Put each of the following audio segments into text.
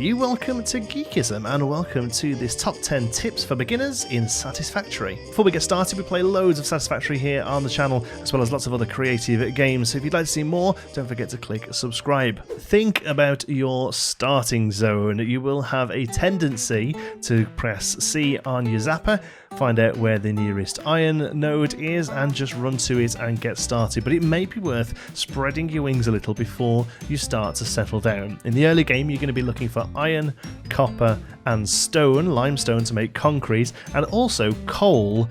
everybody, welcome to Geekism and welcome to this top 10 tips for beginners in Satisfactory. Before we get started, we play loads of Satisfactory here on the channel as well as lots of other creative games, so if you'd like to see more, don't forget to click subscribe. Think about your starting zone. You will have a tendency to press C on your zapper, find out where the nearest iron node is and just run to it and get started, but it may be worth spreading your wings a little before you start to settle down. In the early game you're going to be looking for iron, copper and stone, limestone to make concrete, and also coal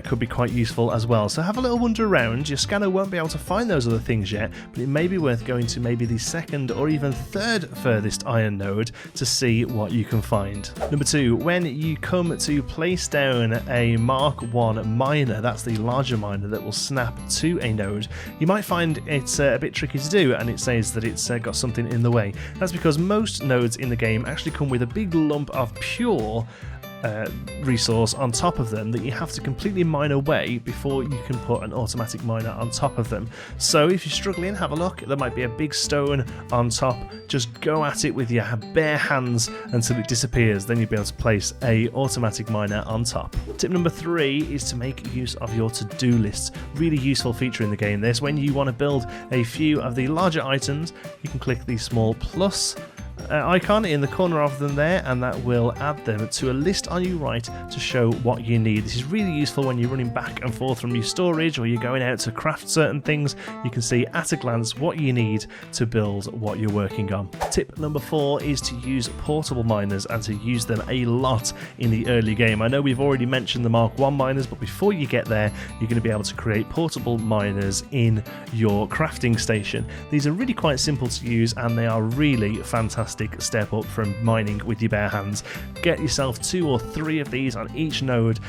could be quite useful as well. So have a little wander around. Your scanner won't be able to find those other things yet, but it may be worth going to maybe the second or even third furthest iron node to see what you can find. Number 2, when you come to place down a Mark 1 miner, that's the larger miner that will snap to a node, you might find it's a bit tricky to do and it says that it's got something in the way. That's because most nodes in the game actually come with a big lump of pure resource on top of them that you have to completely mine away before you can put an automatic miner on top of them. So if you're struggling, have a look. There might be a big stone on top. Just go at it with your bare hands until it disappears. Then you'll be able to place a automatic miner on top. Tip number 3 is to make use of your to-do lists. Really useful feature in the game this. When you want to build a few of the larger items, you can click the small plus icon in the corner of them there, and that will add them to a list on your right to show what you need. This is really useful when you're running back and forth from your storage or you're going out to craft certain things. You can see at a glance what you need to build what you're working on. Tip number 4 is to use portable miners and to use them a lot in the early game. I know we've already mentioned the Mark 1 miners, but before you get there you're going to be able to create portable miners in your crafting station. These are really quite simple to use and they are really fantastic step up from mining with your bare hands. Get yourself 2 or 3 of these on each node,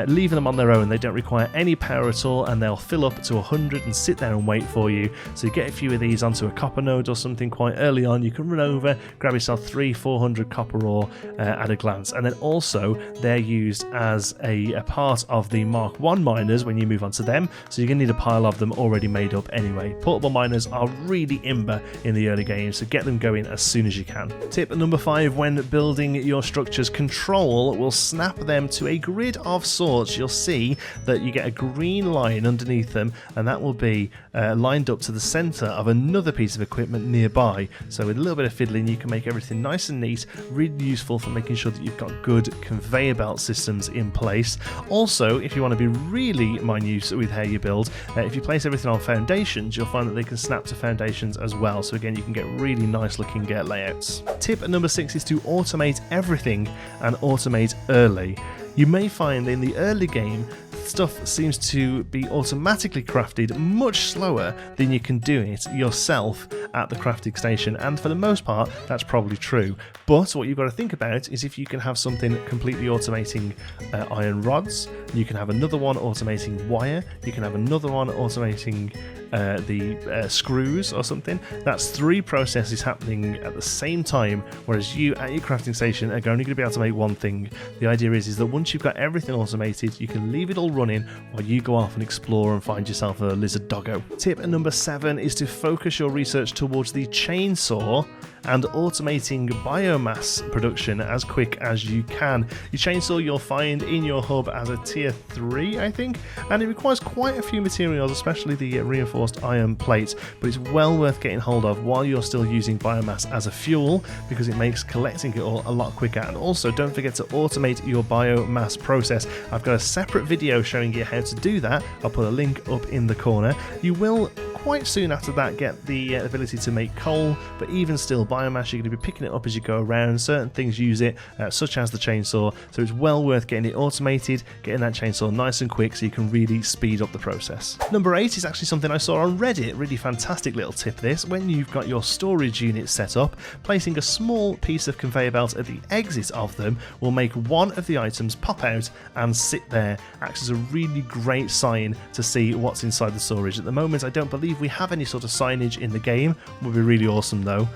leaving them on their own. They don't require any power at all and they'll fill up to 100 and sit there and wait for you. So you get a few of these onto a copper node or something quite early on, you can run over, grab yourself 300-400 copper ore at a glance. And then also they're used as a part of the Mark 1 miners when you move on to them, so you're going to need a pile of them already made up anyway. Portable miners are really imber in the early game, so get them going as soon as you can. Tip number 5, when building your structures, control will snap them to a grid of sorts. You'll see that you get a green line underneath them and that will be lined up to the center of another piece of equipment nearby. So with a little bit of fiddling you can make everything nice and neat, really useful for making sure that you've got good conveyor belt systems in place. Also, if you want to be really minute with how you build, if you place everything on foundations, you'll find that they can snap to foundations as well. So again, you can get really nice looking layouts. Tip number 6 is to automate everything and automate early. You may find in the early game stuff seems to be automatically crafted much slower than you can do it yourself at the crafting station, and for the most part that's probably true. But what you've got to think about is if you can have something completely automating iron rods, you can have another one automating wire, you can have another one automating the screws or something. That's 3 processes happening at the same time, whereas you at your crafting station are only going to be able to make one thing. The idea is that once you've got everything automated, you can leave it all running while you go off and explore and find yourself a lizard doggo. Tip number 7 is to focus your research towards the chainsaw and automating biomass production as quick as you can. Your chainsaw you'll find in your hub as a tier 3, I think, and it requires quite a few materials, especially the reinforced iron plate, but it's well worth getting hold of while you're still using biomass as a fuel because it makes collecting it all a lot quicker. And also don't forget to automate your biomass process. I've got a separate video showing you how to do that. I'll put a link up in the corner. You will quite soon after that get the ability to make coal, but even still biomass you're going to be picking it up as you go around. Certain things use it, such as the chainsaw, so it's well worth getting it automated, getting that chainsaw nice and quick so you can really speed up the process. Number 8 is actually something I saw on Reddit, really fantastic little tip this. When you've got your storage unit set up, placing a small piece of conveyor belt at the exit of them will make one of the items pop out and sit there. Acts as a really great sign to see what's inside the storage. At the moment I don't believe we have any sort of signage in the game. Would be really awesome though.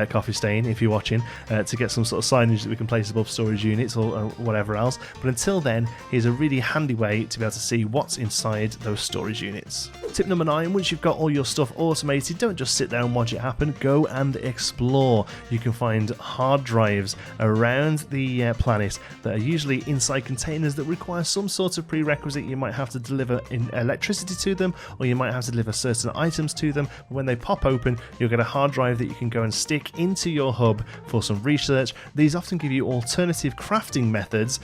Coffee Stain, if you're watching, to get some sort of signage that we can place above storage units or whatever else. But until then, here's a really handy way to be able to see what's inside those storage units. Tip number 9, once you've got all your stuff automated, don't just sit there and watch it happen, go and explore. You can find hard drives around the planet that are usually inside containers that require some sort of prerequisite. You might have to deliver electricity to them, or you might have to deliver certain items to them. But when they pop open, you'll get a hard drive that you can go and stick into your hub for some research. These often give you alternative crafting methods,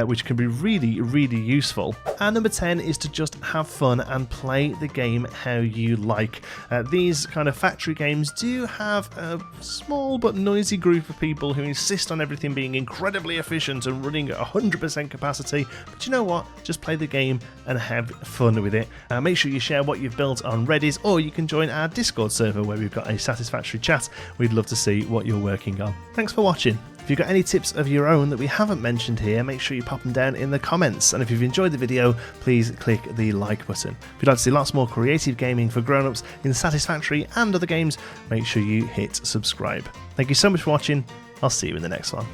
which can be really, really useful. And number 10 is to just have fun and play the game how you like. These kind of factory games do have a small but noisy group of people who insist on everything being incredibly efficient and running at 100% capacity, but you know what? Just play the game and have fun with it. Make sure you share what you've built on Reddit, or you can join our Discord server where we've got a Satisfactory chat. We'd love to see what you're working on. Thanks for watching. If you've got any tips of your own that we haven't mentioned here, make sure you pop them down in the comments. And if you've enjoyed the video, please click the like button. If you'd like to see lots more creative gaming for grown-ups in Satisfactory and other games, make sure you hit subscribe. Thank you so much for watching. I'll see you in the next one.